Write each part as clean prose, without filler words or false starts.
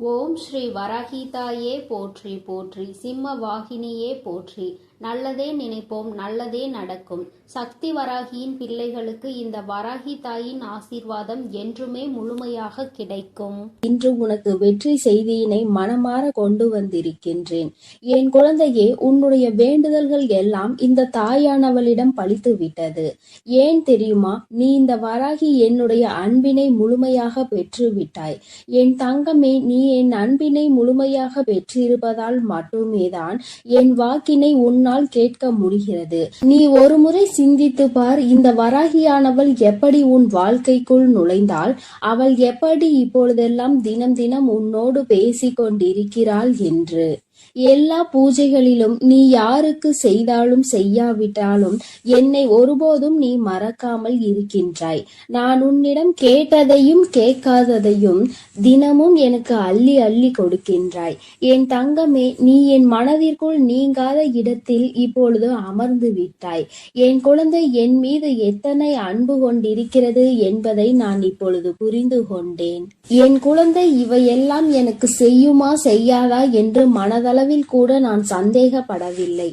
ஓம் ஸ்ரீ வராகிதாயே போற்றி போற்றி, சிம்ம வாகினியே போற்றி. நல்லதே நினைப்போம், நல்லதே நடக்கும். சக்தி வராகியின் பிள்ளைகளுக்கு இந்த வராகி தாயின் ஆசீர்வாதம் என்றுமே முழுமையாக கிடைக்கும். இன்று உனக்கு வெற்றி செய்தியினை மனமாற கொண்டு வந்திருக்கின்றேன். என் குழந்தையே, உன்னுடைய வேண்டுதல்கள் எல்லாம் இந்த தாயானவளிடம் பலித்து விட்டது. ஏன் தெரியுமா? நீ இந்த வராகி என்னுடைய அன்பினை முழுமையாக பெற்று விட்டாய். என் தங்கமே, நீ என் அன்பினை முழுமையாக பெற்றிருப்பதால் மட்டுமேதான் என் வாக்கினை உன்னால் கேட்க முடிகிறது. நீ ஒரு முறை சிந்தித்து பார், இந்த வராகியானவள் எப்படி உன் வாழ்க்கைக்குள் நுழைந்தாள், அவள் எப்படி இப்பொழுதெல்லாம் தினம் தினம் உன்னோடு பேசிக் கொண்டிருக்கிறாள் என்று. எல்லா பூஜைகளிலும் நீ யாருக்கு செய்தாலும் செய்யாவிட்டாலும் என்னை ஒருபோதும் நீ மறக்காமல் இருக்கின்றாய். நான் உன்னிடம் கேட்டதையும் கேட்காததையும் தினமும் எனக்கு அள்ளி அள்ளி கொடுக்கின்றாய். என் தங்கமே, நீ என் மனதிற்குள் நீங்காத இடத்தில் இப்பொழுது அமர்ந்து விட்டாய். என் குழந்தை என் மீது எத்தனை அன்பு கொண்டிருக்கிறது என்பதை நான் இப்பொழுது புரிந்து கொண்டேன். என் குழந்தை இவையெல்லாம் எனக்கு செய்யுமா செய்யாதா என்று மனதளவில் கூட நான் சந்தேகப்படவில்லை.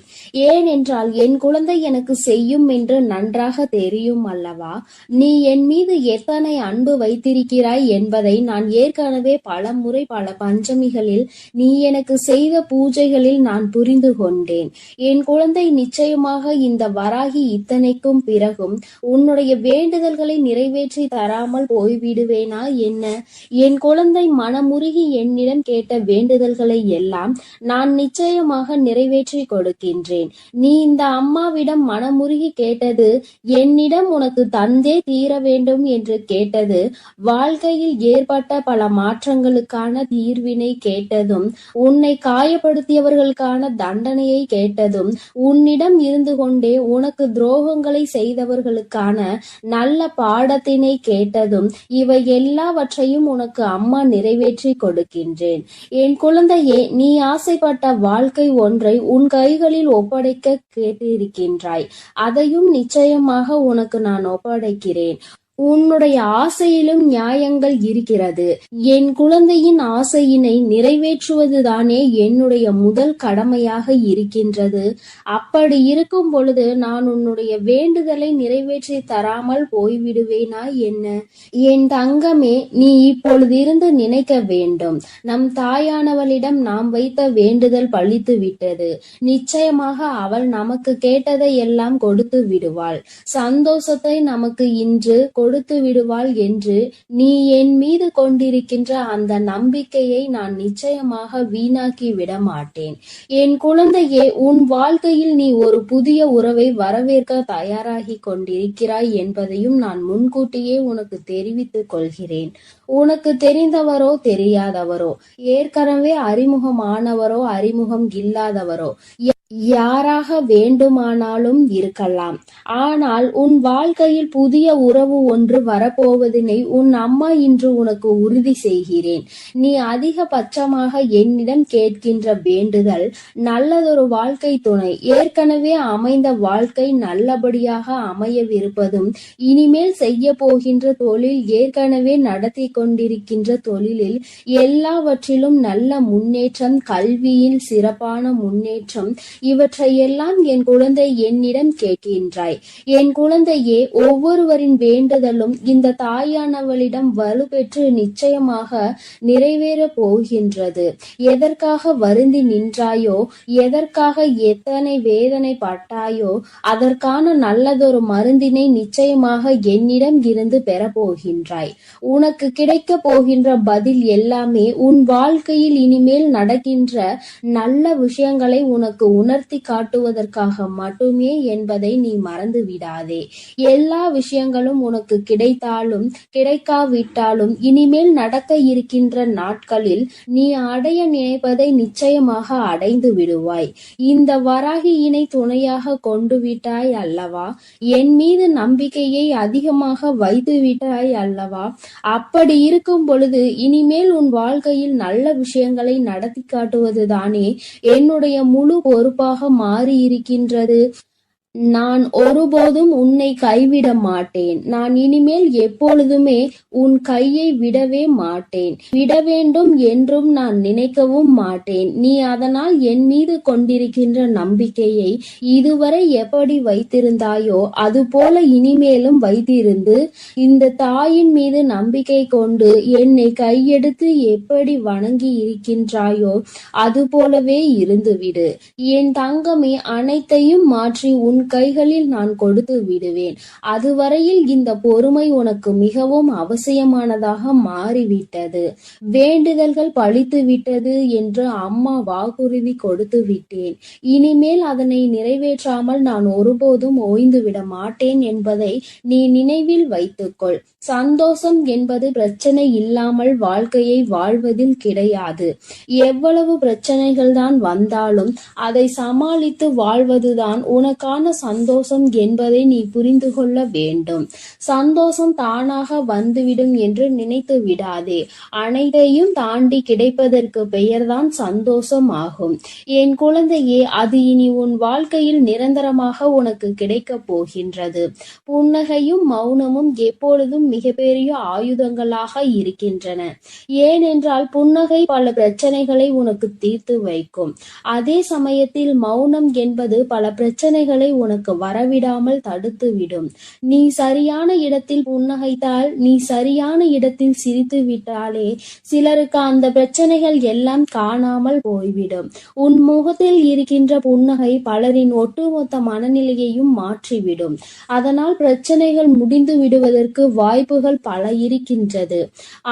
ஏனென்றால் என் குழந்தை எனக்கு செய்யும் என்று நன்றாக தெரியும் அல்லவா? நீ என் மீது எத்தனை அன்பு வைத்திருக்கிறாய் என்பதை நான் ஏற்கனவே பல முறை பல பஞ்சமிகளில் நீ எனக்கு செய்த பூஜைகளில் நான் புரிந்து கொண்டேன். என் குழந்தை, நிச்சயமாக இந்த வராகி இத்தனைக்கும் பிறகும் உன்னுடைய வேண்டுதல்களை நிறைவேற்றி தராமல் போய்விடுவேனா என்ன? என் குழந்தை மனமுருகி என்னிடம் கேட்ட வேண்டுதல்களை எல்லாம் நான் நிச்சயமாக நிறைவேற்றி கொடுக்கின்றேன். நீ இந்த அம்மாவிடம் மனமுருகி கேட்டது, என்னிடம் உனக்கு தந்தே தீர வேண்டும் என்று கேட்டது, வாழ்க்கையில் ஏற்பட்ட பல மாற்றங்களுக்கான தீர்வினை கேட்டதும், உன்னை காயப்படுத்தியவர்களுக்கான தண்டனையை கேட்டதும், உன்னிடம் இருந்து கொண்டே உனக்கு துரோகங்களை செய்தவர்களுக்கான நல்ல பாடத்தினை கேட்டதும், இவை எல்லாவற்றையும் உனக்கு அம்மா நிறைவேற்றி கொடுக்கின்றேன். என் குழந்தையே, நீ ஆசைப்பட்ட வாழ்க்கை ஒன்றை உன் கைகளில் ஒப்படைக்க கேட்டிருக்கின்றாய். அதையும் நிச்சயமாக உனக்கு நான் ஒப்படைக்கிறேன். உன்னுடைய ஆசையிலும் நியாயங்கள் இருக்கிறது. என் குழந்தையின் ஆசையினை நிறைவேற்றுவதுதானே என்னுடைய முதல் கடமையாக இருக்கின்றது. அப்படி இருக்கும் பொழுது நான் உன்னுடைய வேண்டுதலை நிறைவேற்றி தராமல் போய்விடுவேனா என்ன? என் தங்கமே, நீ இப்பொழுது இருந்து நினைக்க வேண்டும், நம் தாயானவளிடம் நாம் வைத்த வேண்டுதல் பலித்து விட்டது. நிச்சயமாக அவள் நமக்கு கேட்டதை எல்லாம் கொடுத்து விடுவாள். சந்தோஷத்தை நமக்கு இன்று கொடுத்து விடுவாள் என்று நீ என் மீது கொண்டிருக்கின்ற அந்த நம்பிக்கையை நான் நிச்சயமாக வீணாக்கி விட மாட்டேன். என் குழந்தையே, உன் வாழ்க்கையில் நீ ஒரு புதிய உறவை வரவேற்க தயாராகி கொண்டிருக்கிறாய் என்பதையும் நான் முன்கூட்டியே உனக்கு தெரிவித்துக் கொள்கிறேன். உனக்கு தெரிந்தவரோ தெரியாதவரோ, ஏற்கனவே அறிமுகமானவரோ அறிமுகம் இல்லாதவரோ, யாராக வேண்டுமானாலும் இருக்கலாம். ஆனால் உன் வாழ்க்கையில் புதிய உறவு ஒன்று வரப்போவதினை உன் அம்மா இன்று உனக்கு உறுதி செய்கிறேன். நீ அதிகபட்சமாக என்னிடம் கேட்கின்ற வேண்டுதல் நல்லதொரு வாழ்க்கை துணை, ஏற்கனவே அமைந்த வாழ்க்கை நல்லபடியாக அமையவிருப்பதும், இனிமேல் செய்ய போகின்ற தொழில், ஏற்கனவே நடத்தி கொண்டிருக்கின்ற தொழிலில் எல்லாவற்றிலும் நல்ல முன்னேற்றம், கல்வியில் சிறப்பான முன்னேற்றம், இவற்றையெல்லாம் என் குழந்தை என்னிடம் கேட்கின்றாய். என் குழந்தையே, ஒவ்வொருவரின் வேண்டுதலும் இந்த தாயானவளிடம் வலுப்பெற்று நிச்சயமாக நிறைவேற போகின்றது. எதற்காக வருந்தி நின்றாயோ, எதற்காக எத்தனை வேதனை பட்டாயோ, அதற்கான நல்லதொரு மருந்தினை நிச்சயமாக என்னிடம் இருந்து பெறப்போகின்றாய். உனக்கு கிடைக்க போகின்ற பதில் எல்லாமே உன் வாழ்க்கையில் இனிமேல் நடக்கின்ற நல்ல விஷயங்களை உனக்கு உணர்த்தி காட்டுவதற்காக மட்டுமே என்பதை நீ மறந்து விடாதே. எல்லா விஷயங்களும் உனக்கு கிடைத்தாலும் கிடைக்காவிட்டாலும் இனிமேல் நடக்க இருக்கின்ற நாட்களில் நீ அடைய நினைப்பதை நிச்சயமாக அடைந்து விடுவாய். இந்த வராகியினை துணையாக கொண்டு விட்டாய் அல்லவா? என் மீது நம்பிக்கையை அதிகமாக வைத்து விட்டாய் அல்லவா? அப்படி இருக்கும் பொழுது இனிமேல் உன் வாழ்க்கையில் நல்ல விஷயங்களை நடத்தி காட்டுவதுதானே என்னுடைய முழு பொறுப்பாக மாறி இருக்கின்றது. நான் ஒருபோதும் உன்னை கைவிட மாட்டேன். நான் இனிமேல் எப்பொழுதுமே உன் கையை விடவே மாட்டேன். விட வேண்டும் என்றும் நான் நினைக்கவும் மாட்டேன். நீ அதனால் என் மீது கொண்டிருக்கின்ற நம்பிக்கையை இதுவரை எப்படி வைத்திருந்தாயோ அதுபோல இனிமேலும் வைத்திருந்து இந்த தாயின் மீது நம்பிக்கை கொண்டு என்னை கையெடுத்து எப்படி வணங்கி இருக்கின்றாயோ அதுபோலவே இருந்துவிடு. என் தங்கமே, அனைத்தையும் மாற்றி உன் கைகளில் நான் கொடுத்து விடுவேன். அதுவரையில் இந்த பொறுமை உனக்கு மிகவும் அவசியமானதாக மாறிவிட்டது. வேண்டுதல்கள் பலித்து விட்டது என்று அம்மா வாக்குறுதி கொடுத்து விட்டேன். இனிமேல் அதனை நிறைவேற்றாமல் நான் ஒருபோதும் ஓய்ந்து விட மாட்டேன் என்பதை நீ நினைவில் வைத்துக்கொள். சந்தோஷம் என்பது பிரச்சனை இல்லாமல் வாழ்க்கையை வாழ்வதில் கிடையாது. எவ்வளவு பிரச்சனைகள் தான் வந்தாலும் அதை சமாளித்து வாழ்வதுதான் உனக்கான சந்தோஷம் என்பதை நீ புரிந்து கொள்ள வேண்டும். சந்தோஷம் தானாக வந்துவிடும் என்று நினைத்து விடாதே. அனைத்தையும் தாண்டி கிடைப்பதற்கு பெயர்தான் சந்தோஷம் ஆகும். என் குழந்தையே, அது இனி உன் வாழ்க்கையில் நிரந்தரமாக உனக்கு கிடைக்கப் போகின்றது. புன்னகையும் மௌனமும் எப்பொழுதும் மிகப்பெரிய ஆயுதங்களாக இருக்கின்றன. ஏனென்றால் புன்னகை பல பிரச்சனைகளை உனக்கு தீர்த்து வைக்கும். அதே சமயத்தில் மௌனம் என்பது பல பிரச்சனைகளை உனக்கு வரவிடாமல் தடுத்துவிடும். நீ சரியான இடத்தில் புன்னகைத்தால், நீ சரியான இடத்தில் சிரித்து விட்டாலே சிலருக்கு அந்த பிரச்சனைகள் எல்லாம் காணாமல் போய்விடும். உன் முகத்தில் இருக்கின்ற புன்னகை பலரின் ஒட்டுமொத்த மனநிலையையும் மாற்றிவிடும். அதனால் பிரச்சனைகள் முடிந்து விடுவதற்கு வாய்ப்புகள் பல இருக்கின்றது.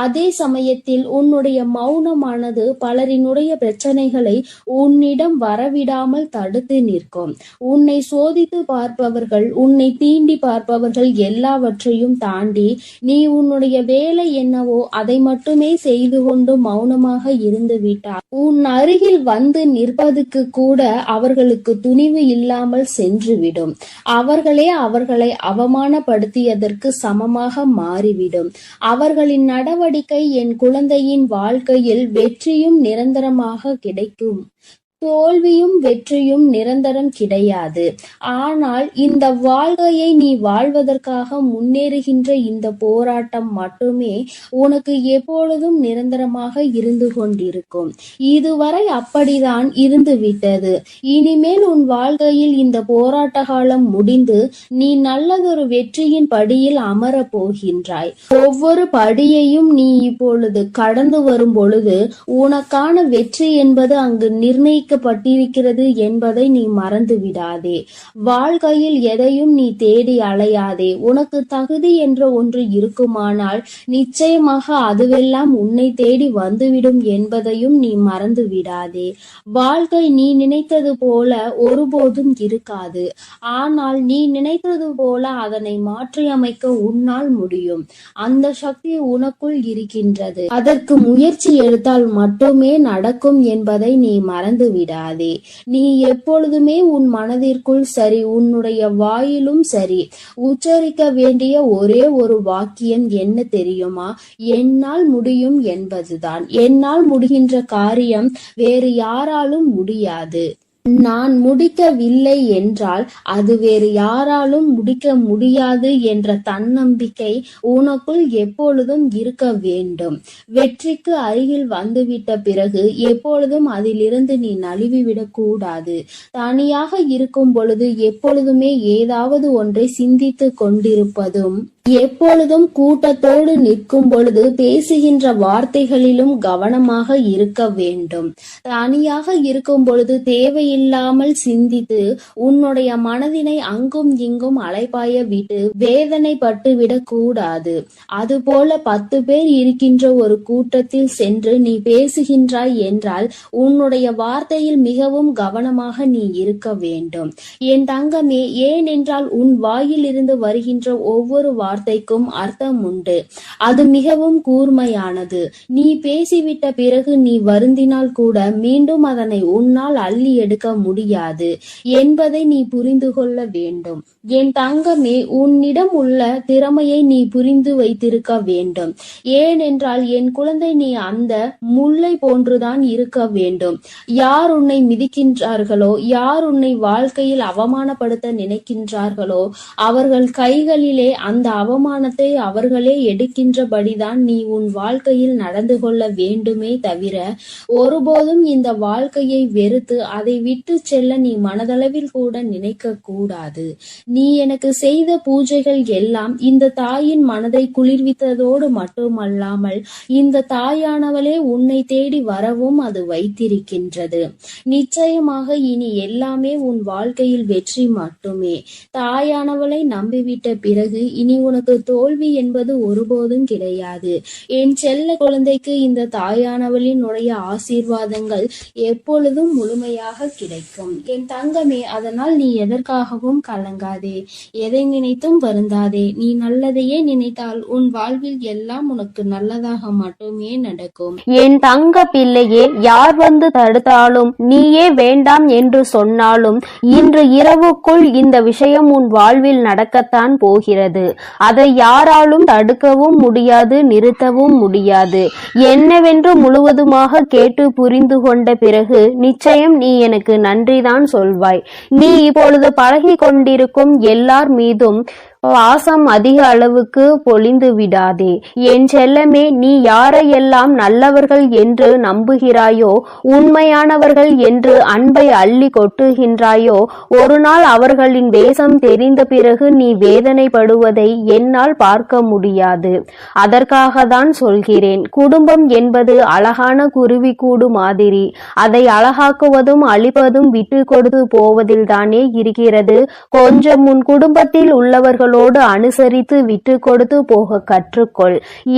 அதே சமயத்தில் உன்னுடைய மௌனமானது பலரினுடைய பிரச்சனைகளை உன்னிடம் வரவிடாமல் தடுத்து நிற்கும். உன்னை சோதித்து பார்ப்பவர்கள், உன்னை தீண்டி பார்ப்பவர்கள் எல்லாவற்றையும் தாண்டி நீ உன்னுடைய வேலை என்னவோ அதை மட்டுமே செய்து கொண்டு மௌனமாக இருந்து விட்டார் உன் அருகில் வந்து நிற்பதுக்கு கூட அவர்களுக்கு துணிவு இல்லாமல் சென்றுவிடும். அவர்களை அவமானப்படுத்தியதற்கு சமமாக மாறிவிடும். அவர்களின் நடவடிக்கை என் குழந்தையின் வாழ்க்கையில் வெற்றியும் நிரந்தரமாக கிடைக்கும். தோல்வியும் வெற்றியும் நிரந்தரம் கிடையாது. ஆனால் இந்த வாழ்க்கையை நீ வாழ்வதற்காக முன்னேறுகின்ற இந்த போராட்டம் மட்டுமே உனக்கு எப்பொழுதும் நிரந்தரமாக இருந்து கொண்டிருக்கும். இதுவரை அப்படிதான் இருந்து விட்டது. இனிமேல் உன் வாழ்க்கையில் இந்த போராட்ட காலம் முடிந்து நீ நல்லதொரு வெற்றியின் படியில் அமரப் போகின்றாய். ஒவ்வொரு படியையும் நீ இப்பொழுது கடந்து வரும் பொழுது உனக்கான வெற்றி என்பது அங்கு பட்டிருக்கிறது என்பதை நீ மறந்து விடாதே. வாழ்க்கையில் எதையும் நீ தேடி அலையாதே. உனக்கு தகுதி என்ற ஒன்று இருக்குமானால் நிச்சயமாக அதுவெல்லாம் உன்னை தேடி வந்துவிடும் என்பதையும் நீ மறந்து விடாதே. வாழ்க்கை நீ நினைத்தது போல ஒருபோதும் இருக்காது. ஆனால் நீ நினைத்தது போல அதனை மாற்றியமைக்க உன்னால் முடியும். அந்த சக்தி உனக்குள் இருக்கின்றது. அதற்கு முயற்சி எடுத்தால் மட்டுமே நடக்கும் என்பதை நீ மறந்து விடாதே. நீ எப்பொழுதுமே உன் மனதிற்குள் சரி, உன்னுடைய வாயிலும் சரி, உச்சரிக்க வேண்டிய ஒரே ஒரு வாக்கியம் என்ன தெரியுமா? என்னால் முடியும் என்பதுதான். என்னால் முடிகின்ற காரியம் வேறு யாராலும் முடியாது. நான் முடிக்கவில்லை என்றால் அது வேறு யாராலும் முடிக்க முடியாது என்ற தன்னம்பிக்கை உனக்குள் எப்பொழுதும் இருக்க வேண்டும். வெற்றிக்கு அருகில் வந்துவிட்ட பிறகு எப்பொழுதும் அதிலிருந்து நீ நழுவிவிடக் கூடாது. தனியாக இருக்கும் பொழுது எப்பொழுதுமே ஏதாவது ஒன்றை சிந்தித்து கொண்டிருப்பதும், எப்பொழுதும் கூட்டத்தோடு நிற்கும் பொழுது பேசுகின்ற வார்த்தைகளிலும் கவனமாக இருக்க வேண்டும். தனியாக இருக்கும் பொழுது தேவையில்லாமல் சிந்தித்து உன்னுடைய மனதினை அங்கும் இங்கும் அலைபாய விட்டு வேதனைப்பட்டு விடக் கூடாது. அதுபோல 10 பேர் இருக்கின்ற ஒரு கூட்டத்தில் சென்று நீ பேசுகின்றாய் என்றால் உன்னுடைய வார்த்தையில் மிகவும் கவனமாக நீ இருக்க வேண்டும் என் தங்கமே. ஏனென்றால் உன் வாயில் இருந்து வருகின்ற ஒவ்வொரு வார்த்தைக்கும் அர்த்தம் உண்டு. அது மிகவும் கூர்மையானது. நீ பேசிவிட்ட பிறகு நீ வருந்தினால் கூட மீண்டும் அதனை உன்னால் அள்ளி எடுக்க முடியாது என்பதை நீ புரிந்து கொள்ள வேண்டும். என் தங்கமே, உன்னிடம் உள்ள திறமையை நீ புரிந்து வைத்திருக்க வேண்டும். ஏனென்றால் என் குழந்தை, நீ அந்த முல்லை போன்றுதான் இருக்க வேண்டும். யார் உன்னை மிதிக்கின்றார்களோ, யார் உன்னை வாழ்க்கையில் அவமானப்படுத்த நினைக்கின்றார்களோ, அவர்கள் கைகளிலே அந்த அவமானத்தை அவர்களே எடுக்கின்றபடிதான் நீ உன் வாழ்க்கையில் நடந்து கொள்ள வேண்டுமே தவிர, ஒருபோதும் இந்த வாழ்க்கையை வெறுத்து அதை விட்டு செல்ல நீ மனதளவில் கூட நினைக்க கூடாது. நீ எனக்கு செய்த பூஜைகள் எல்லாம் இந்த தாயின் மனதை குளிர்வித்ததோடு மட்டுமல்லாமல் இந்த தாயானவளே உன்னை தேடி வரவும் அது வைத்திருக்கின்றது. நிச்சயமாக இனி எல்லாமே உன் வாழ்க்கையில் வெற்றி மட்டுமே. தாயானவளை நம்பிவிட்ட பிறகு இனி உனக்கு தோல்வி என்பது ஒருபோதும் கிடையாது. என் செல்ல குழந்தைக்கு இந்த தாயானவளினுடைய ஆசீர்வாதங்கள் எப்பொழுதும் முழுமையாக கிடைக்கும். என் தங்கமே, அதனால் நீ எதற்காகவும் கலங்காதே, எதை நினைத்தும் வருந்தாதே. நீ நல்லதையே நினைத்தால் உன் வாழ்வில் எல்லாம் உனக்கு நல்லதாக மட்டுமே நடக்கும். என் தங்க பிள்ளையே, யார் வந்து தடுத்தாலும், நீயே வேண்டாம் என்று சொன்னாலும், இன்று இரவுக்குள் இந்த விஷயம் உன் வாழ்வில் நடக்கத்தான் போகிறது. அதை யாராலும் தடுக்கவும் முடியாது, நிறுத்தவும் முடியாது. என்னவென்று முழுவதுமாக கேட்டு புரிந்து கொண்ட பிறகு நிச்சயம் நீ எனக்கு நன்றிதான் சொல்வாய். நீ இப்பொழுது பழகி கொண்டிருக்கும் எல்லார் மீதும் வாசம் அதிக அளவுக்கு பொழிந்து விடாதே. என் செல்லமே, நீ யாரையெல்லாம் நல்லவர்கள் என்று நம்புகிறாயோ, உண்மையானவர்கள் என்று அன்பை அள்ளி கொட்டுகின்றாயோ, ஒரு நாள் அவர்களின் வேஷம் தெரிந்த பிறகு நீ வேதனைப்படுவதை என்னால் பார்க்க முடியாது. அதற்காக தான் சொல்கிறேன். குடும்பம் என்பது அழகான குருவி கூடு மாதிரி. அதை அழகாக்குவதும் அழிப்பதும் விட்டு கொடுத்து போவதில் தானே இருக்கிறது. கொஞ்சம் உன் குடும்பத்தில் உள்ளவர்கள் அனுசரித்து விட்டு கொடுத்து போக கற்றுக்கொள்.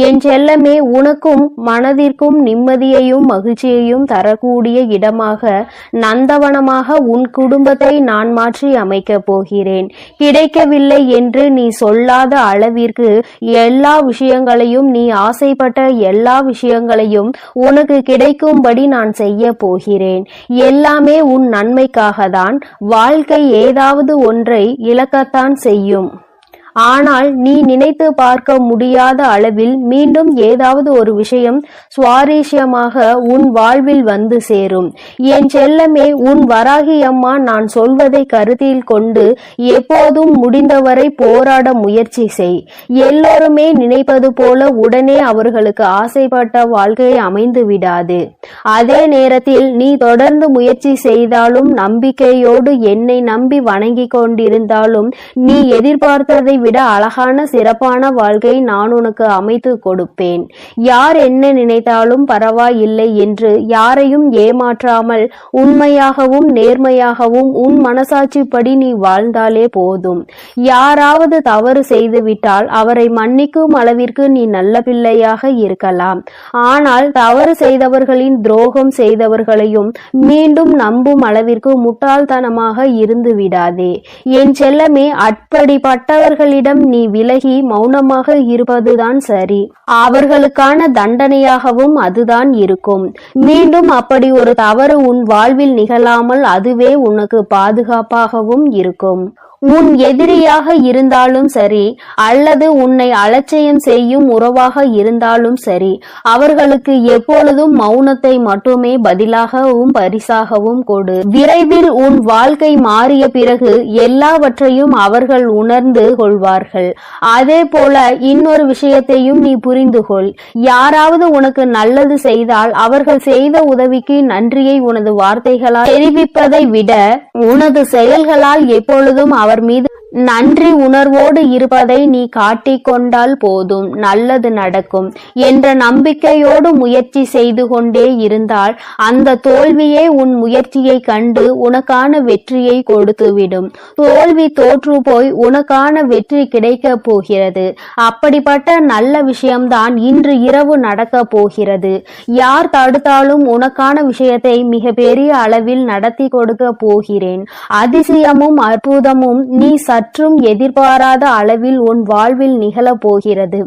என் செல்லமே, உனக்கும் மனதிற்கும் நிம்மதியையும் மகிழ்ச்சியையும் தரக்கூடிய இடமாக, நந்தவனமாக உன் குடும்பத்தை நான் மாற்றி அமைக்கப் போகிறேன். கிடைக்கவில்லை என்று நீ சொல்லாத அளவிற்கு எல்லா விஷயங்களையும், நீ ஆசைப்பட்ட எல்லா விஷயங்களையும் உனக்கு கிடைக்கும்படி நான் செய்ய போகிறேன். எல்லாமே உன் நன்மைக்காக தான். வாழ்க்கை ஏதாவது ஒன்றை இழக்கத்தான் செய்யும். ஆனால் நீ நினைத்து பார்க்க முடியாத அளவில் மீண்டும் ஏதாவது ஒரு விஷயம் சுவாரஸ்யமாக உன் வாழ்வில் வந்து சேரும். என் செல்லமே, உன் வராகி அம்மா நான் சொல்வதை கருத்தில் கொண்டு எப்போதும் முடிந்தவரை போராட முயற்சி செய். எல்லோருமே நினைப்பது போல உடனே அவர்களுக்கு ஆசைப்பட்ட வாழ்க்கை அமைந்து விடாது. அதே நேரத்தில் நீ தொடர்ந்து முயற்சி செய்தாலும், நம்பிக்கையோடு என்னை நம்பி வணங்கி கொண்டிருந்தாலும், நீ எதிர்பார்த்ததை விட அழகான சிறப்பான வாழ்க்கை நான் உனக்கு அமைத்து கொடுப்பேன். யார் என்ன நினைத்தாலும் பரவாயில்லை என்று யாரையும் ஏமாற்றாமல் உண்மையாகவும் நேர்மையாகவும் உன் மனசாட்சிப்படி நீ வாழ்ந்தாலே போதும். யாராவது தவறு செய்துவிட்டால் அவரை மன்னிக்கும் அளவிற்கு நீ நல்ல பிள்ளையாக இருக்கலாம். ஆனால் தவறு செய்தவர்களின் துரோகம் செய்தவர்களையும் மீண்டும் நம்பும் அளவிற்கு முட்டாள்தனமாக இருந்து விடாதே. என் செல்லமே, அப்படிப்பட்டவர்களிடம் நீ விலகி மௌனமாக இருப்பதுதான் சரி. அவர்களுக்கான தண்டனையாகவும் அதுதான் இருக்கும். மீண்டும் அப்படி ஒரு தவறு உன் வாழ்வில் நிகழாமல் அதுவே உனக்கு பாதுகாப்பாகவும் இருக்கும். உன் எதிரியாக இருந்தாலும் சரி, அல்லது உன்னை அலட்சியம் செய்யும் உறவாக இருந்தாலும் சரி, அவர்களுக்கு எப்பொழுதும் மௌனத்தை மட்டுமே பதிலாகவும் பரிசாகவும் கொடு. விரைவில் உன் வாழ்க்கை மாறிய பிறகு எல்லாவற்றையும் அவர்கள் உணர்ந்து கொள்வார்கள். அதே போல இன்னொரு விஷயத்தையும் நீ புரிந்து கொள். யாராவது உனக்கு நல்லது செய்தால் அவர்கள் செய்த உதவிக்கு நன்றியை உனது வார்த்தைகளால் தெரிவிப்பதை விட உனது செயல்களால் எப்பொழுதும் அவர் மீது நன்றி உணர்வோடு இருப்பதை நீ காட்டிக்கொண்டால் போதும், நல்லது நடக்கும் என்ற நம்பிக்கையோடு முயற்சி செய்து கொண்டே இருந்தால் அந்த தோல்வியே உன் முயற்சியை கண்டு உனக்கான வெற்றியை கொடுத்துவிடும். தோல்வி தோற்று போய் உனக்கான வெற்றி கிடைக்க போகிறது. அப்படிப்பட்ட நல்ல விஷயம்தான் இன்று இரவு நடக்க போகிறது. யார் தடுத்தாலும் உனக்கான விஷயத்தை மிக பெரிய அளவில் நடத்தி கொடுக்க போகிறேன். அதிசயமும் அற்புதமும் மாற்றமும் நீ சற்றும் எதிர்பாராத அளவில் உன் வாழ்வில் நிகழப் போகிறது.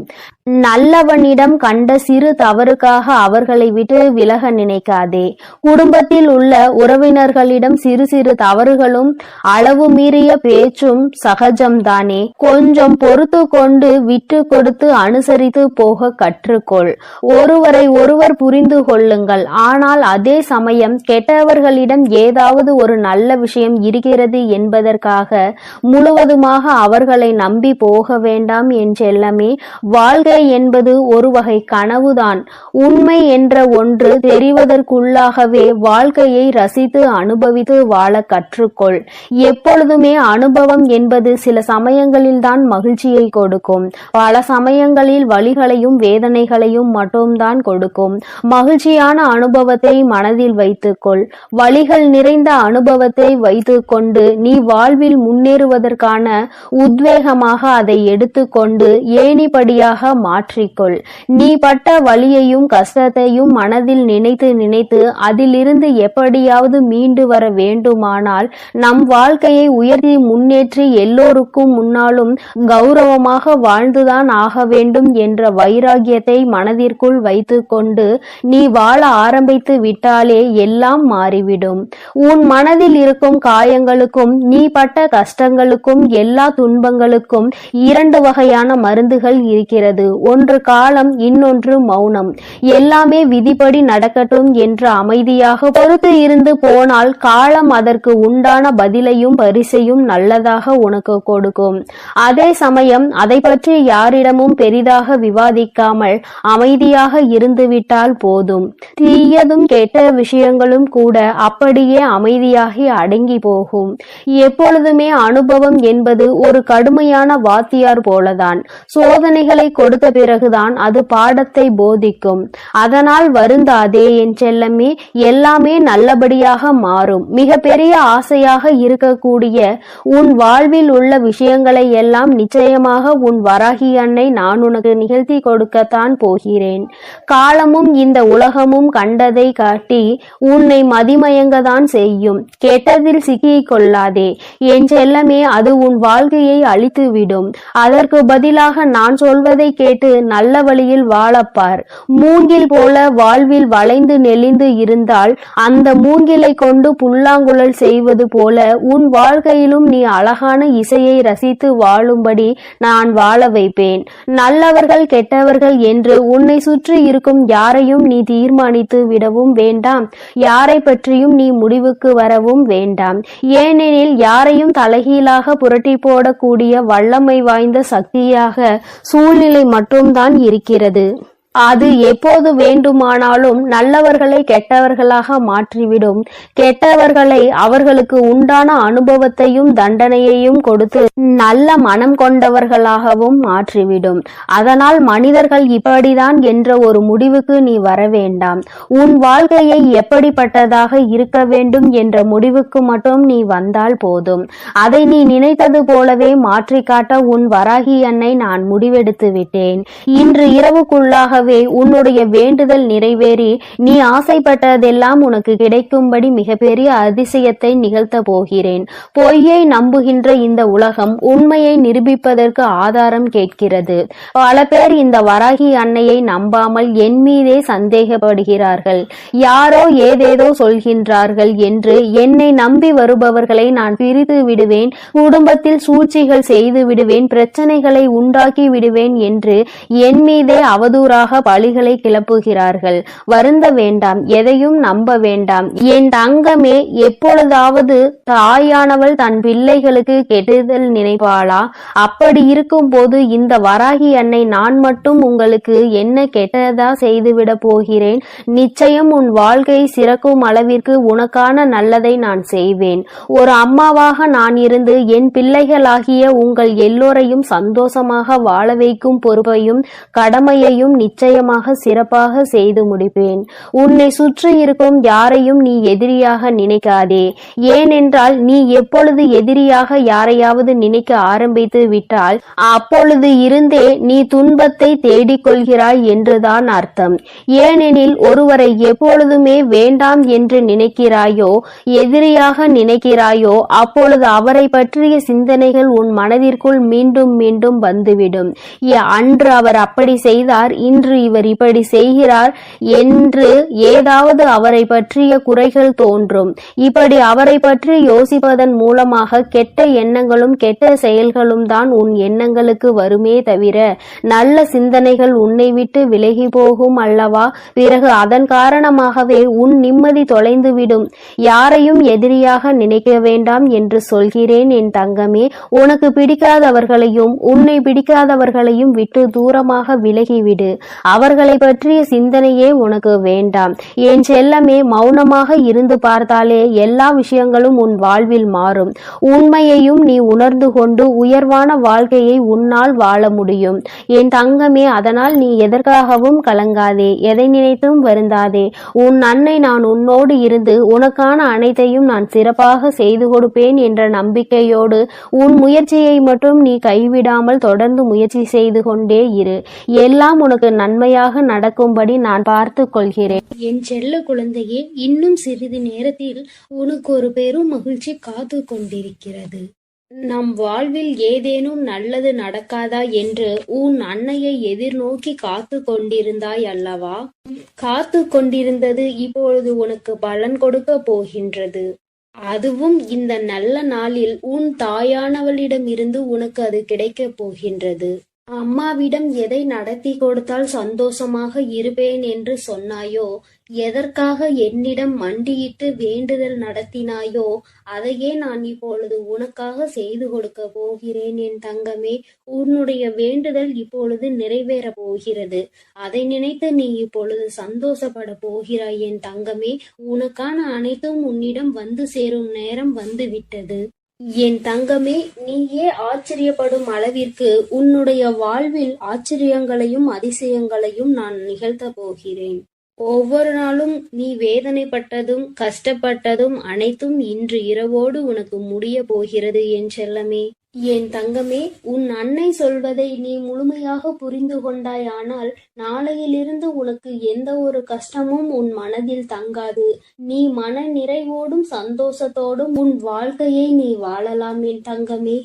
நல்லவனிடம் கண்ட சிறு தவறுக்காக அவர்களை விட்டு விலக நினைக்காதே. குடும்பத்தில் உள்ள உறவினர்களிடம் சிறு சிறு தவறுகளும் அளவு மீறிய பேச்சும் சகஜம்தானே. கொஞ்சம் பொறுத்து கொண்டு விட்டு கொடுத்து அனுசரித்து போக கற்றுக்கொள். ஒருவரை ஒருவர் புரிந்து கொள்ளுங்கள். ஆனால் அதே சமயம் கெட்டவர்களிடம் ஏதாவது ஒரு நல்ல விஷயம் இருக்கிறது என்பதற்காக முழுவதுமாக அவர்களை நம்பி போக வேண்டாம் என் செல்லமே. வாழ்க்கை என்பது ஒரு வகை கனவுதான். உண்மை என்ற ஒன்று தெரிவதற்குள்ளாகவே வாழ்க்கையை ரசித்து அனுபவித்து வாழ கற்றுக்கொள். எப்பொழுதுமே அனுபவம் என்பது சில சமயங்களில்தான் மகிழ்ச்சியை கொடுக்கும். பல சமயங்களில் வலிகளையும் வேதனைகளையும் மட்டும்தான் கொடுக்கும். மகிழ்ச்சியான அனுபவத்தை மனதில் வைத்துக்கொள். வலிகள் நிறைந்த அனுபவத்தை வைத்துக்கொண்டு நீ வாழ்வில் முன்னேறுவதற்கான உத்வேகமாக அதை எடுத்துக்கொண்டு ஏணிப்படியாக மாற்றிக்கொள். நீ பட்ட வலியையும் கஷ்டத்தையும் மனதில் நினைத்து நினைத்து அதிலிருந்து எப்படியாவது மீண்டு வர வேண்டுமானால் நம் வாழ்க்கையை உயர்த்தி முன்னேற்றி எல்லோருக்கும் முன்னாலும் கௌரவமாக வாழ்ந்துதான் ஆக வேண்டும் என்ற வைராகியத்தை மனதிற்குள் வைத்துக்கொண்டு நீ வாழ ஆரம்பித்து விட்டாலே எல்லாம் மாறிவிடும். உன் மனதில் இருக்கும் காயங்களுக்கும் நீ பட்ட கஷ்டங்களுக்கும் எல்லா துன்பங்களுக்கும் இரண்டு வகையான மருந்துகள் இருக்கிறது. ஒன்று காலம், இன்னொன்று மௌனம். எல்லாமே விதிப்படி நடக்கட்டும் என்று அமைதியாக பொறுத்து இருந்து போனால் காலம் அதற்கு உண்டான பதிலையும் பரிசையும் நல்லதாக உனக்கு கொடுக்கும். அதே சமயம் அதை பற்றி யாரிடமும் பெரிதாக விவாதிக்காமல் அமைதியாக இருந்துவிட்டால் போதும். தீயதும் கெட்ட விஷயங்களும் கூட அப்படியே அமைதியாகி அடங்கி போகும். எப்பொழுதுமே அனுபவம் என்பது ஒரு கடுமையான வாத்தியார் போலதான். சோதனைகளை கொடுத்த பிறகுதான் அது பாடத்தை போதிக்கும். அதனால் வருந்தாதே என் செல்லமே. எல்லாமே நல்லபடியாக மாறும். மிக பெரிய ஆசையாக இருக்கக்கூடிய உன் வாழ்வில் உள்ள விஷயங்களை எல்லாம் நிச்சயமாக உன் வராகி அன்னை நான் உனக்கு நிகழ்த்தி கொடுக்கத்தான் போகிறேன். காலமும் இந்த உலகமும் கண்டதை காட்டி உன்னை மதிமயங்கதான் செய்யும். கெட்டதில் சிக்கிக் கொள்ளாதே என் செல்லமே. அது உன் வாழ்க்கையை அழித்துவிடும். அதற்கு பதிலாக நான் சொல்வதை கேட்டு நல்ல வழியில் வாழப்பார். மூங்கில் போல வாழ்வில் வளைந்து நெளிந்து இருந்தால் அந்த மூங்கிலை கொண்டு புல்லாங்குழல் செய்வது போல உன் வாழ்க்கையிலும் நீ அழகான இசையை ரசித்து வாழும்படி நான் வாழ வைப்பேன். நல்லவர்கள் கெட்டவர்கள் என்று உன்னை சுற்றி இருக்கும் யாரையும் நீ தீர்மானித்து விடவும் வேண்டாம். யாரை பற்றியும் நீ முடிவுக்கு வரவும் வேண்டாம். ஏனெனில் யாரையும் தலைகீழாக புரட்டி போடக்கூடிய வல்லமை வாய்ந்த சக்தியாக சூழ்நிலை மட்டும்தான் இருக்கிறது. அது எப்போது வேண்டுமானாலும் நல்லவர்களை கெட்டவர்களாக மாற்றிவிடும். கெட்டவர்களை அவர்களுக்கு உண்டான அனுபவத்தையும் தண்டனையையும் கொடுத்து நல்ல மனம் கொண்டவர்களாகவும் மாற்றிவிடும். அதனால் மனிதர்கள் இப்படிதான் என்ற ஒரு முடிவுக்கு நீ வர வேண்டாம். உன் வாழ்க்கையை எப்படிப்பட்டதாக இருக்க வேண்டும் என்ற முடிவுக்கு மட்டும் நீ வந்தால் போதும். அதை நீ நினைத்தது போலவே மாற்றி காட்ட உன் வராகி அன்னை நான் முடிவெடுத்து விட்டேன். இன்று இரவுக்குள்ளாக உன்னுடைய வேண்டுதல் நிறைவேறி நீ ஆசைப்பட்டதெல்லாம் உனக்கு கிடைக்கும்படி மிகப்பெரிய அதிசயத்தை நிகழ்த்த போகிறேன். பொய்யை நம்புகின்ற இந்த உலகம் உண்மையை நிரூபிப்பதற்கு ஆதாரம் கேட்கிறது. பல பேர் இந்த வராகி அன்னையை நம்பாமல் என் மீதே சந்தேகப்படுகிறார்கள். யாரோ ஏதேதோ சொல்கின்றார்கள் என்று என்னை நம்பி வருபவர்களை நான் பிரித்து விடுவேன், குடும்பத்தில் சூழ்ச்சிகள் செய்து விடுவேன், பிரச்சனைகளை உண்டாக்கி விடுவேன் என்று என் மீதே அவதூறாக பழிகளை கிளப்புகிறார்கள். வருந்த வேண்டாம், எதையும் நம்ப வேண்டாம். என் தங்கமே, எப்பொழுதாவது தாயானவள் தன் பிள்ளைகளுக்கு கெடுதல் நினைப்பாளா? அப்படி இருக்கும் போது இந்த வராகி அன்னை நான் மட்டும் உங்களுக்கு என்ன கெட்டதா செய்துவிட போகிறேன்? நிச்சயம் உன் வாழ்க்கை சிறக்கும் அளவிற்கு உனக்கான நல்லதை நான் செய்வேன். ஒரு அம்மாவாக நான் இருந்து என் பிள்ளைகளாகிய உங்கள் எல்லோரையும் சந்தோஷமாக வாழ வைக்கும் பொறுப்பையும் கடமையையும் நிச்சயம் நிச்சயமாக சிறப்பாக செய்து முடிப்பேன். உன்னை சுற்றி இருக்கும் யாரையும் நீ எதிரியாக நினைக்காதே. ஏனென்றால் நீ எப்பொழுது எதிரியாக யாரையாவது நினைக்க ஆரம்பித்து விட்டால் அப்பொழுது இருந்தே நீ துன்பத்தை தேடிக்கொள்கிறாய் என்றுதான் அர்த்தம். ஏனெனில் ஒருவரை எப்பொழுதுமே வேண்டாம் என்று நினைக்கிறாயோ, எதிரியாக நினைக்கிறாயோ, அப்பொழுது அவரை பற்றிய சிந்தனைகள் உன் மனதிற்குள் மீண்டும் மீண்டும் வந்துவிடும். அன்று அவர் அப்படி செய்தார், இன்று இவர் இப்படி செய்கிறார் என்று ஏதாவது அவரை பற்றிய குறைகள் தோன்றும். இப்படி அவரை பற்றி யோசிப்பதன் மூலமாக கெட்ட எண்ணங்களும் கெட்ட செயல்களும் தான் உன் எண்ணங்களுக்கு வருமே தவிர நல்ல சிந்தனைகள் உன்னை விட்டு விலகி போகும் அல்லவா? பிறகு அதன் காரணமாகவே உன் நிம்மதி தொலைந்துவிடும். யாரையும் எதிரியாக நினைக்க வேண்டாம் என்று சொல்கிறேன் என் தங்கமே. உனக்கு பிடிக்காதவர்களையும் உன்னை பிடிக்காதவர்களையும் விட்டு தூரமாக விலகிவிடு. அவர்களை பற்றிய சிந்தனையே உனக்கு வேண்டாம். என் செல்லமே, மௌனமாக இருந்து பார்த்தாலே எல்லா விஷயங்களும் உன் வாழ்வில் மாறும். உண்மையையும் நீ உணர்ந்து கொண்டு உயர்வான வாழ்க்கையை உன்னால் வாழ முடியும் என் தங்கமே. அதனால் நீ எதற்காகவும் கலங்காதே, எதை நினைத்தும் வருந்தாதே. உன் அன்னை நான் உன்னோடு இருந்து உனக்கான அனைத்தையும் நான் சிறப்பாக செய்து கொடுப்பேன் என்ற நம்பிக்கையோடு உன் முயற்சியை மட்டும் நீ கைவிடாமல் தொடர்ந்து முயற்சி செய்து கொண்டே இரு. எல்லாம் உனக்கு நன்மையாக நடக்கும்படி நான் பார்த்து கொள்கிறேன். என் செல்ல குழந்தையே, இன்னும் சிறிது நேரத்தில் உனக்கு ஒரு பெரும் மகிழ்ச்சி காத்து கொண்டிருக்கிறது. நம் வாழ்வில் ஏதேனும் நல்லது நடக்காதா என்று உன் அன்னையை எதிர்நோக்கி காத்து கொண்டிருந்தாய் அல்லவா? காத்து கொண்டிருந்தது இப்பொழுது உனக்கு பலன் கொடுக்க போகின்றது. அதுவும் இந்த நல்ல நாளில் உன் தாயானவளிடம் இருந்து உனக்கு அது கிடைக்கப் போகின்றது. அம்மாவிடம் எதை நடத்தி கொடுத்தால் சந்தோஷமாக இருப்பேன் என்று சொன்னாயோ, எதற்காக என்னிடம் மண்டியிட்டு வேண்டுதல் நடத்தினாயோ, அதையே நான் இப்பொழுது உனக்காக செய்து கொடுக்க போகிறேன் என் தங்கமே. உன்னுடைய வேண்டுதல் இப்பொழுது நிறைவேற போகிறது. அதை நினைத்து நீ இப்பொழுது சந்தோஷப்பட போகிறாய் என் தங்கமே. உனக்கான அனைத்தும் உன்னிடம் வந்து சேரும் நேரம் வந்துவிட்டது என் தங்கமே. நீயே ஆச்சரியப்படும் அளவிற்கு உன்னுடைய வாழ்வில் ஆச்சரியங்களையும் அதிசயங்களையும் நான் நிகழ்த்த போகிறேன். ஒவ்வொரு நாளும் நீ வேதனைப்பட்டதும் கஷ்டப்பட்டதும் அனைத்தும் இன்று இரவோடு உனக்கு முடிய போகிறது என் செல்லமே. என் தங்கமே, உன் அன்னை சொல்வதை நீ முழுமையாக புரிந்து கொண்டாயானால் நாளையிலிருந்து உனக்கு எந்த ஒரு கஷ்டமும் உன் மனதில் தங்காது. நீ மன நிறைவோடும் சந்தோஷத்தோடும் உன் வாழ்க்கையை நீ வாழலாம் என் தங்கமே.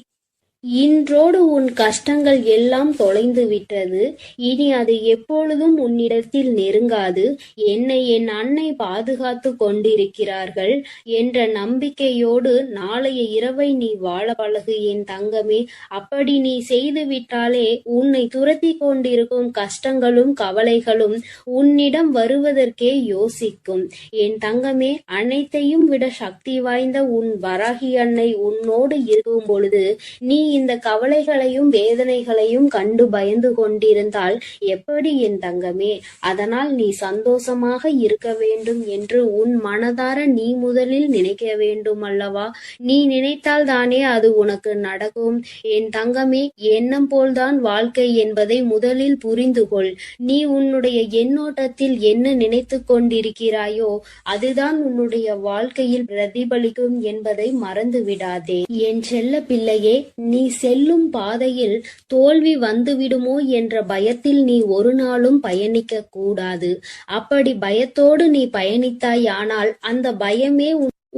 இன்றோடு உன் கஷ்டங்கள் எல்லாம் தொலைந்து விட்டது. இனி அது எப்பொழுதும் உன்னிடத்தில் நெருங்காது. என்னை என் அன்னை பாதுகாத்து கொண்டிருக்கிறார்கள் என்ற நம்பிக்கையோடு நாளைய இரவை நீ வாழ பழகு என் தங்கமே. அப்படி நீ செய்து விட்டாலே உன்னை துரத்தி கொண்டிருக்கும் கஷ்டங்களும் கவலைகளும் உன்னிடம் வருவதற்கே யோசிக்கும் என் தங்கமே. அனைத்தையும் விட சக்தி வாய்ந்த உன் வராகி அன்னை உன்னோடு இருக்கும் பொழுது நீ இந்த கவலைகளையும் வேதனைகளையும் கண்டு பயந்து கொண்டிருந்தால் எப்படி என் தங்கமே? அதனால் நீ சந்தோஷமாக இருக்க வேண்டும் என்று உன் மனதார நீ முதலில் நினைக்க வேண்டும் அல்லவா? நீ நினைத்தால் தானே அது உனக்கு நடக்கும் என் தங்கமே. எண்ணம் போல்தான் வாழ்க்கை என்பதை முதலில் புரிந்து கொள். நீ உன்னுடைய எண்ணோட்டத்தில் என்ன நினைத்து கொண்டிருக்கிறாயோ அதுதான் உன்னுடைய வாழ்க்கையில் பிரதிபலிக்கும் என்பதை மறந்து விடாதே என் செல்ல பிள்ளையே. நீ செல்லும் பாதையில் தோல்வி வந்துவிடுமோ என்ற பயத்தில் நீ ஒரு நாளும் பயணிக்க கூடாது. அப்படி பயத்தோடு நீ பயணித்தாயானால் அந்த பயமே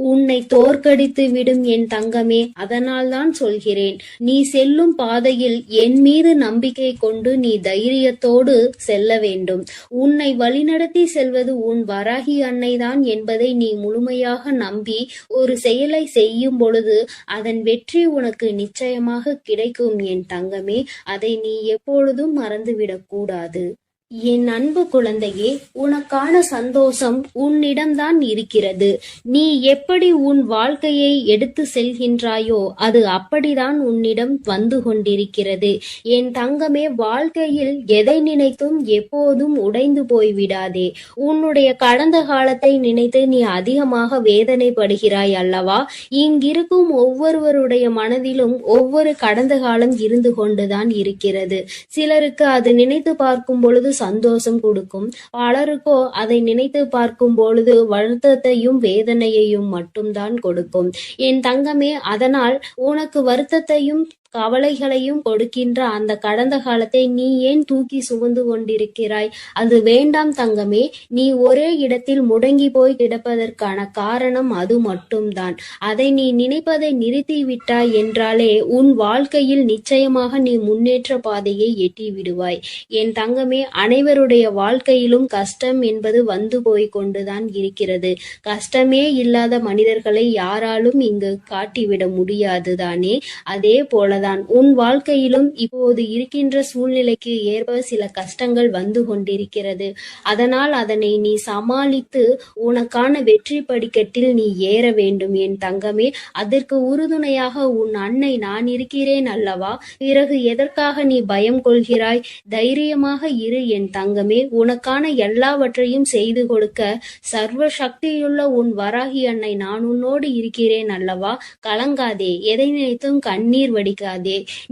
உன்னை தோற்கடித்து விடும் என் தங்கமே. அதனால்தான் சொல்கிறேன், நீ செல்லும் பாதையில் என் மீது நம்பிக்கை கொண்டு நீ தைரியத்தோடு செல்ல வேண்டும். உன்னை வழிநடத்தி செல்வது உன் வராகி அன்னைதான் என்பதை நீ முழுமையாக நம்பி ஒரு செயலை செய்யும் பொழுது அதன் வெற்றி உனக்கு நிச்சயமாக கிடைக்கும் என் தங்கமே. அதை நீ எப்பொழுதும் மறந்துவிடக் கூடாது. என் அன்பு குழந்தையே, உனக்கான சந்தோஷம் உன்னிடம்தான் இருக்கிறது. நீ எப்படி உன் வாழ்க்கையை எடுத்து செல்கின்றாயோ அது அப்படிதான் உன்னிடம் வந்து கொண்டிருக்கிறது என் தங்கமே. வாழ்க்கையில் எதை நினைத்தும் எப்போதும் உடைந்து போய்விடாதே. உன்னுடைய கடந்த காலத்தை நினைத்து நீ அதிகமாக வேதனைப்படுகிறாய் அல்லவா? இங்கிருக்கும் ஒவ்வொருவருடைய மனதிலும் ஒவ்வொரு கடந்த காலம் இருந்து கொண்டுதான் இருக்கிறது. சிலருக்கு அது நினைத்து பார்க்கும் பொழுது சந்தோஷம் கொடுக்கும், பலருக்கோ அதை நினைத்து பார்க்கும் பொழுது வருத்தத்தையும் வேதனையையும் மட்டும்தான் கொடுக்கும். என் தங்கமே, அதனால் உனக்கு வருத்தத்தையும் கவலைகளையும் கொடுக்கின்ற அந்த கடந்த காலத்தை நீ ஏன் தூக்கி சுமந்து கொண்டிருக்கிறாய்? அது வேண்டாம் தங்கமே. நீ ஒரே இடத்தில் முடங்கி போய் கிடப்பதற்கான காரணம் அது மட்டும்தான். அதை நீ நினைப்பதை நிறுத்தி விட்டாய் என்றாலே உன் வாழ்க்கையில் நிச்சயமாக நீ முன்னேற்ற பாதையை எட்டி விடுவாய். என் தங்கமே, அனைவருடைய வாழ்க்கையிலும் கஷ்டம் என்பது வந்து போய் கொண்டுதான் இருக்கிறது. கஷ்டமே இல்லாத மனிதர்களை யாராலும் இங்கு காட்டிவிட முடியாது தானே? அதே போல உன் வாழ்க்கையிலும் இப்போது இருக்கின்ற சூழ்நிலைக்கு ஏற்ப சில கஷ்டங்கள் வந்து கொண்டிருக்கிறது. அதனால் அதனை நீ சமாளித்து உனக்கான வெற்றி படிக்கட்டில் நீ ஏற வேண்டும் என் தங்கமே. அதற்கு உறுதுணையாக உன் அன்னை நான் இருக்கிறேன் அல்லவா? பிறகு எதற்காக நீ பயம் கொள்கிறாய்? தைரியமாக இரு என் தங்கமே. உனக்கான எல்லாவற்றையும் செய்து கொடுக்க சர்வ சக்தியுள்ள உன் வராகி அன்னை நான் உன்னோடு இருக்கிறேன் அல்லவா? கலங்காதே, எதை நினைத்தும் கண்ணீர் வடிக்க.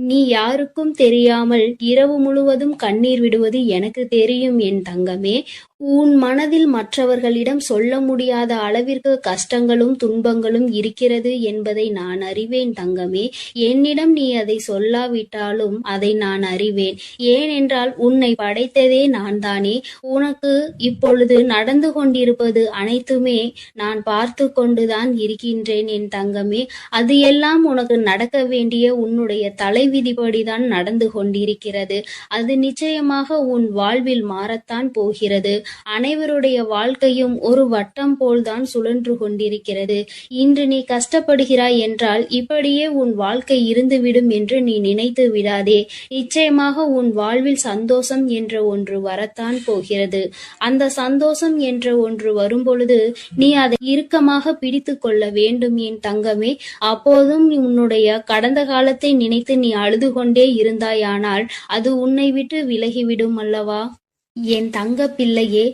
நீ யாருக்கும் தெரியாமல் இரவு முழுவதும் கண்ணீர் விடுவது எனக்கு தெரியும் என் தங்கமே. உன் மனதில் மற்றவர்களிடம் சொல்ல முடியாத அளவிற்கு கஷ்டங்களும் துன்பங்களும் இருக்கிறது என்பதை நான் அறிவேன் தங்கமே. என்னிடம் நீ அதை சொல்லாவிட்டாலும் அதை நான் அறிவேன். ஏனென்றால் உன்னை படைத்ததே நான் தானே. உனக்கு இப்பொழுது நடந்து கொண்டிருப்பது அனைத்துமே நான் பார்த்து கொண்டுதான் இருக்கின்றேன் என் தங்கமே. அது எல்லாம் உனக்கு நடக்க வேண்டிய உன்னுடைய தலைவிதிப்படிதான் நடந்து கொண்டிருக்கிறது. அது நிச்சயமாக உன் வாழ்வில் மாறத்தான் போகிறது. அனைவருடைய வாழ்க்கையும் ஒரு வட்டம் போல்தான் சுழன்று கொண்டிருக்கிறது. இன்று நீ கஷ்டப்படுகிறாய் என்றால் இப்படியே உன் வாழ்க்கை இருந்துவிடும் என்று நீ நினைத்து விடாதே. நிச்சயமாக உன் வாழ்வில் சந்தோஷம் என்ற ஒன்று வரத்தான் போகிறது. அந்த சந்தோஷம் என்ற ஒன்று வரும்பொழுது நீ அதை இறுக்கமாக பிடித்து கொள்ள வேண்டும் என் தங்கமே. அப்போதும் உன்னுடைய கடந்த காலத்தை நினைத்து நீ அழுது கொண்டே இருந்தாயானால் அது உன்னை விட்டு விலகிவிடும் அல்லவா? என் தங்க பிள்ளையே,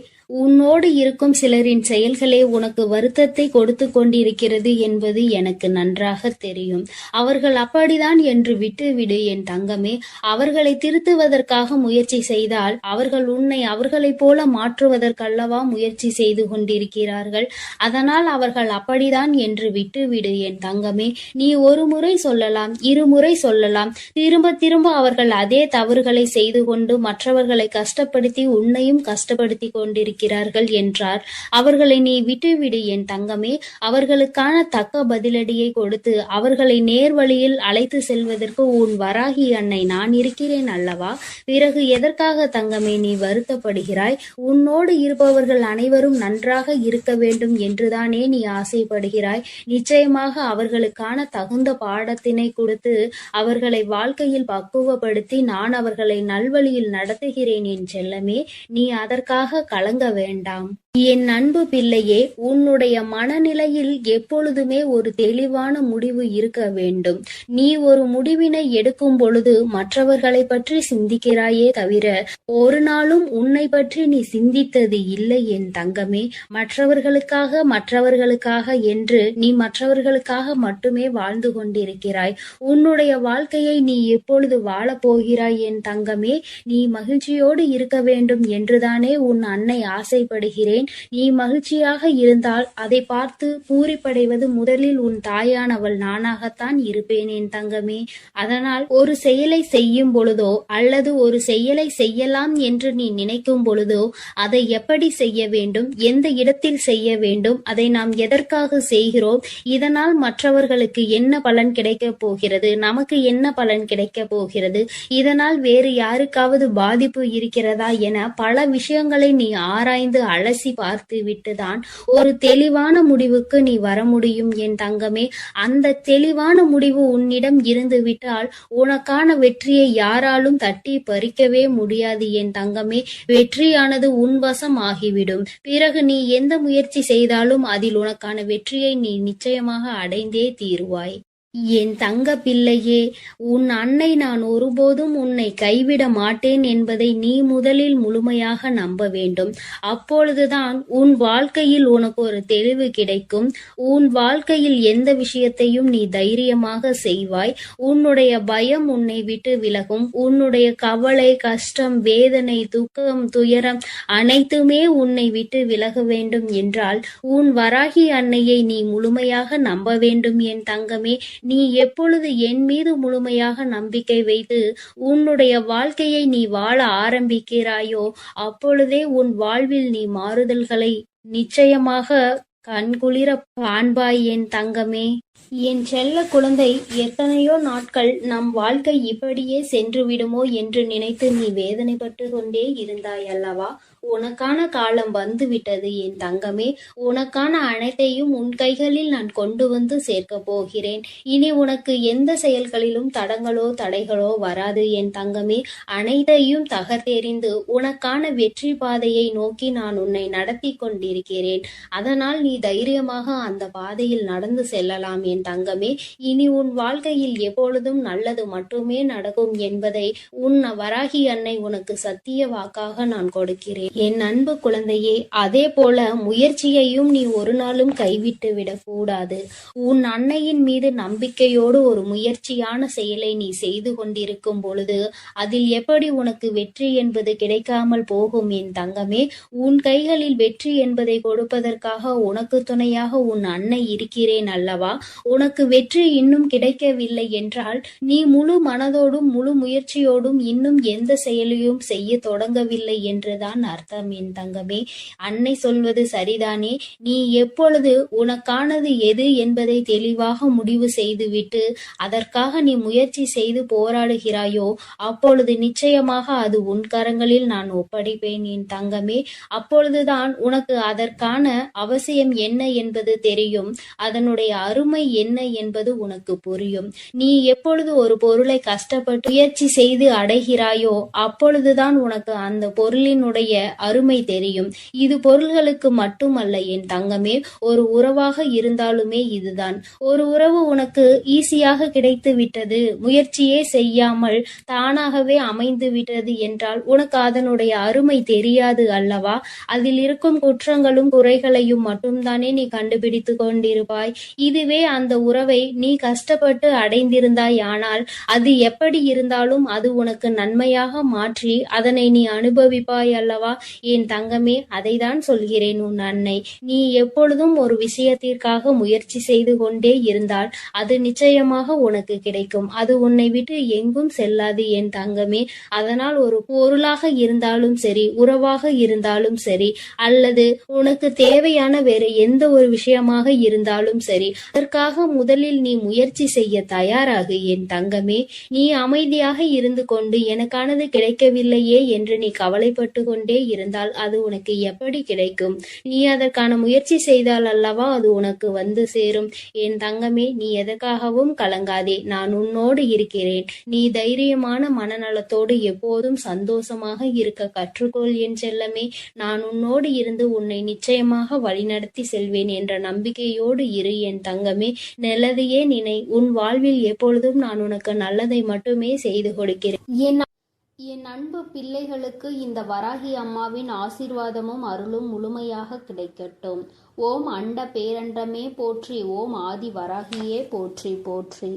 உன்னோடு இருக்கும் சிலரின் செயல்களே உனக்கு வருத்தத்தை கொடுத்து கொண்டிருக்கிறது என்பது எனக்கு நன்றாக தெரியும். அவர்கள் அப்படிதான் என்று விட்டுவிடு என் தங்கமே. அவர்களை திருத்துவதற்காக முயற்சி செய்தால் அவர்கள் உன்னை அவர்களைப் போல மாற்றுவதற்கல்லவா முயற்சி செய்து கொண்டிருக்கிறார்கள். அதனால் அவர்கள் அப்படிதான் என்று விட்டுவிடு என் தங்கமே. நீ ஒரு முறை சொல்லலாம், இருமுறை சொல்லலாம், திரும்ப திரும்ப அவர்கள் அதே தவறுகளை செய்து கொண்டு மற்றவர்களை கஷ்டப்படுத்தி உன்னையும் கஷ்டப்படுத்தி கொண்டிருக்கிறார்கள் என்றார். அவர்களை நீ விட்டுவிடு என் தங்கமே. அவர்களுக்கான தக்க பதிலடியை கொடுத்து அவர்களை நேர்வழியில் அழைத்து செல்வதற்கு உன் வராகி அன்னை நான் இருக்கிறேன் அல்லவா? பிறகு எதற்காக தங்கமே நீ வருத்தப்படுகிறாய்? உன்னோடு இருப்பவர்கள் அனைவரும் நன்றாக இருக்க வேண்டும் என்றுதானே நீ ஆசைப்படுகிறாய். நிச்சயமாக அவர்களுக்கான தகுந்த பாடத்தினை கொடுத்து அவர்களை வாழ்க்கையில் பக்குவப்படுத்தி நான் அவர்களை நல்வழியில் நடத்துகிறேன் என் செல்லமே. நீ அதற்காக கலங்க வேண்டாம். என் அன்பு பிள்ளையே, உன்னுடைய மனநிலையில் எப்பொழுதுமே ஒரு தெளிவான முடிவு இருக்க வேண்டும். நீ ஒரு முடிவினை எடுக்கும் பொழுது மற்றவர்களை பற்றி சிந்திக்கிறாயே தவிர ஒரு நாளும் உன்னை பற்றி நீ சிந்தித்தது இல்லை என் தங்கமே. மற்றவர்களுக்காக என்று நீ மற்றவர்களுக்காக மட்டுமே வாழ்ந்து கொண்டிருக்கிறாய். உன்னுடைய வாழ்க்கையை நீ எப்பொழுது வாழப் போகிறாய் என் தங்கமே? நீ மகிழ்ச்சியோடு இருக்க வேண்டும் என்றுதானே உன் அன்னை ஆசைப்படுகிறேன். நீ மகிழ்ச்சியாக இருந்தால் அதை பார்த்து பூரிப்படைவது முதலில் உன் தாயானவள் நானாகத்தான் இருப்பேன் என் தங்கமே. அதனால் ஒரு செயலை செய்யும் பொழுதோ அல்லது ஒரு செயலை செய்யலாம் என்று நீ நினைக்கும் பொழுதோ அதை எப்படி செய்ய வேண்டும், எந்த இடத்தில் செய்ய வேண்டும், அதை நாம் எதற்காக செய்கிறோம், இதனால் மற்றவர்களுக்கு என்ன பலன் கிடைக்கப் போகிறது, நமக்கு என்ன பலன் கிடைக்கப் போகிறது, இதனால் வேறு யாருக்காவது பாதிப்பு இருக்கிறதா என பல விஷயங்களை நீ ஆராய்ந்து அலசி பார்த்து விட்டுதான் ஒரு தெளிவான முடிவுக்கு நீ வர முடியும் என் தங்கமே. அந்த தெளிவான முடிவு உன்னிடம் இருந்து விட்டால் உனக்கான வெற்றியை யாராலும் தட்டி பறிக்கவே முடியாது என் தங்கமே. வெற்றியானது உன் வசம் ஆகிவிடும். பிறகு நீ எந்த முயற்சி செய்தாலும் அதில் உனக்கான வெற்றியை நீ நிச்சயமாக அடைந்தே தீருவாய். என் தங்க பிள்ளையே, உன் அன்னை நான் ஒருபோதும் உன்னை கைவிட மாட்டேன் என்பதை நீ முதலில் முழுமையாக நம்ப வேண்டும். அப்பொழுதுதான் உன் வாழ்க்கையில் உனக்கு ஒரு தெளிவு கிடைக்கும். உன் வாழ்க்கையில் எந்த விஷயத்தையும் நீ தைரியமாக செய்வாய். உன்னுடைய பயம் உன்னை விட்டு விலகும். உன்னுடைய கவலை, கஷ்டம், வேதனை, துக்கம், துயரம் அனைத்துமே உன்னை விட்டு விலக வேண்டும் என்றால் உன் வராகி அன்னையை நீ முழுமையாக நம்ப வேண்டும் என் தங்கமே. நீ எப்பொழுது என் மீது முழுமையாக நம்பிக்கை வைத்து உன்னுடைய வாழ்க்கையை நீ வாழ ஆரம்பிக்கிறாயோ அப்பொழுதே உன் வாழ்வில் நீ மாறுதல்களை நிச்சயமாக கண்குளிர காண்பாய் என் தங்கமே. என் செல்ல குழந்தை, எத்தனையோ நாட்கள் நம் வாழ்க்கை இப்படியே சென்று விடுமோ என்று நினைத்து நீ வேதனைப்பட்டு கொண்டே இருந்தாய் அல்லவா? உனக்கான காலம் வந்துவிட்டது என் தங்கமே. உனக்கான அனைத்தையும் உன் கைகளில் நான் கொண்டு வந்து சேர்க்க போகிறேன். இனி உனக்கு எந்த செயல்களிலும் தடங்களோ தடைகளோ வராது என் தங்கமே. அனைத்தையும் தகர்த்தெறிந்து உனக்கான வெற்றி பாதையை நோக்கி நான் உன்னை நடத்தி கொண்டிருக்கிறேன். அதனால் நீ தைரியமாக அந்த பாதையில் நடந்து செல்லலாம் என் தங்கமே. இனி உன் வாழ்க்கையில் எப்பொழுதும் நல்லது மட்டுமே நடக்கும் என்பதை உன் வராகி அன்னை உனக்கு சத்திய வாக்காக நான் கொடுக்கிறேன் என் அன்பு குழந்தையே. அதே போல முயற்சியையும் நீ ஒரு நாளும் கைவிட்டு விடக் கூடாது. உன் அன்னையின் மீது நம்பிக்கையோடு ஒரு முயற்சியான செயலை நீ செய்து கொண்டிருக்கும் பொழுது அதில் எப்படி உனக்கு வெற்றி என்பது கிடைக்காமல் போகும் என் தங்கமே. உன் கைகளில் வெற்றி என்பதை கொடுப்பதற்காக உனக்கு துணையாக உன் அன்னை இருக்கிறேன் அல்லவா? உனக்கு வெற்றி இன்னும் கிடைக்கவில்லை என்றால் நீ முழு மனதோடும் முழு முயற்சியோடும் இன்னும் எந்த செயலையும் செய்ய தொடங்கவில்லை என்றுதான் அர்த்தம் என் தங்கமே. அன்னை சொல்வது சரிதானே? நீ எப்பொழுது உனக்கானது எது என்பதை தெளிவாக முடிவு செய்துவிட்டு அதற்காக நீ முயற்சி செய்து போராடுகிறாயோ அப்பொழுது நிச்சயமாக அது உன் கரங்களில் நான் ஒப்படைப்பேன் என் தங்கமே. அப்பொழுதுதான் உனக்கு அதற்கான அவசியம் என்ன என்பது தெரியும். அதனுடைய அருமை என்ன என்பது உனக்கு புரியும். நீ எப்பொழுது ஒரு பொருளை கஷ்டப்பட்டு முயற்சி செய்து அடைகிறாயோ அப்பொழுதுதான் உனக்கு அந்த பொருளினுடைய அருமை தெரியும். இது பொருள்களுக்கு மட்டுமல்ல என் தங்கமே, ஒரு உறவாக இருந்தாலுமே இதுதான். ஒரு உறவு உனக்கு ஈஸியாக கிடைத்து விட்டது, முயற்சியே செய்யாமல் தானாகவே அமைந்து விட்டது என்றால் உனக்கு அதனுடைய அருமை தெரியாது அல்லவா? அதில் இருக்கும் குற்றங்களும் குறைகளையும் மட்டும்தானே நீ கண்டுபிடித்து கொண்டிருப்பாய். இதுவே அந்த உறவை நீ கஷ்டப்பட்டு அடைந்திருந்தாய் ஆனால் அது எப்படி இருந்தாலும் அது உனக்கு நன்மையாக மாற்றி அதனை நீ அனுபவிப்பாய் அல்லவா என் தங்கமே. அதைதான் சொல்கிறேன் உன் அன்னை. நீ எப்பொழுதும் ஒரு விஷயத்திற்காக முயற்சி செய்து கொண்டே இருந்தால் அது நிச்சயமாக உனக்கு கிடைக்கும். அது உன்னை விட்டு எங்கும் செல்லாது என் தங்கமே. அதனால் ஒரு பொருளாக இருந்தாலும் சரி, உறவாக இருந்தாலும் சரி, அல்லது உனக்கு தேவையான வேறு எந்த ஒரு விஷயமாக இருந்தாலும் சரி, அதற்காக முதலில் நீ முயற்சி செய்ய தயாராகு என் தங்கமே. நீ அமைதியாக இருந்து கொண்டு எனக்கானது கிடைக்கவில்லையே என்று நீ கவலைப்பட்டு கொண்டே இருந்தால் அது உனக்கு எப்படி கிடைக்கும்? நீ அதற்கான முயற்சி செய்தால் அல்லவா அது உனக்கு வந்து சேரும் என் தங்கமே. நீ எதற்காகவும் கலங்காதே, நான் உன்னோடு இருக்கிறேன். நீ தைரியமான மனநலத்தோடு எப்போதும் சந்தோஷமாக இருக்க கற்றுக்கொள் என் செல்லமே. நான் உன்னோடு இருந்து உன்னை நிச்சயமாக வழிநடத்தி செல்வேன் என்ற நம்பிக்கையோடு இரு என் தங்கமே. நல்லதையே நினை. உன் வாழ்வில் எப்பொழுதும் நான் உனக்கு நல்லதை மட்டுமே செய்து கொடுக்கிறேன். என் அன்பு பிள்ளைகளுக்கு இந்த வராகி அம்மாவின் ஆசீர்வாதமும் அருளும் முழுமையாக கிடைக்கட்டும். ஓம் அண்ட பேரண்டமே போற்றி. ஓம் ஆதி வராகியே போற்றி போற்றி.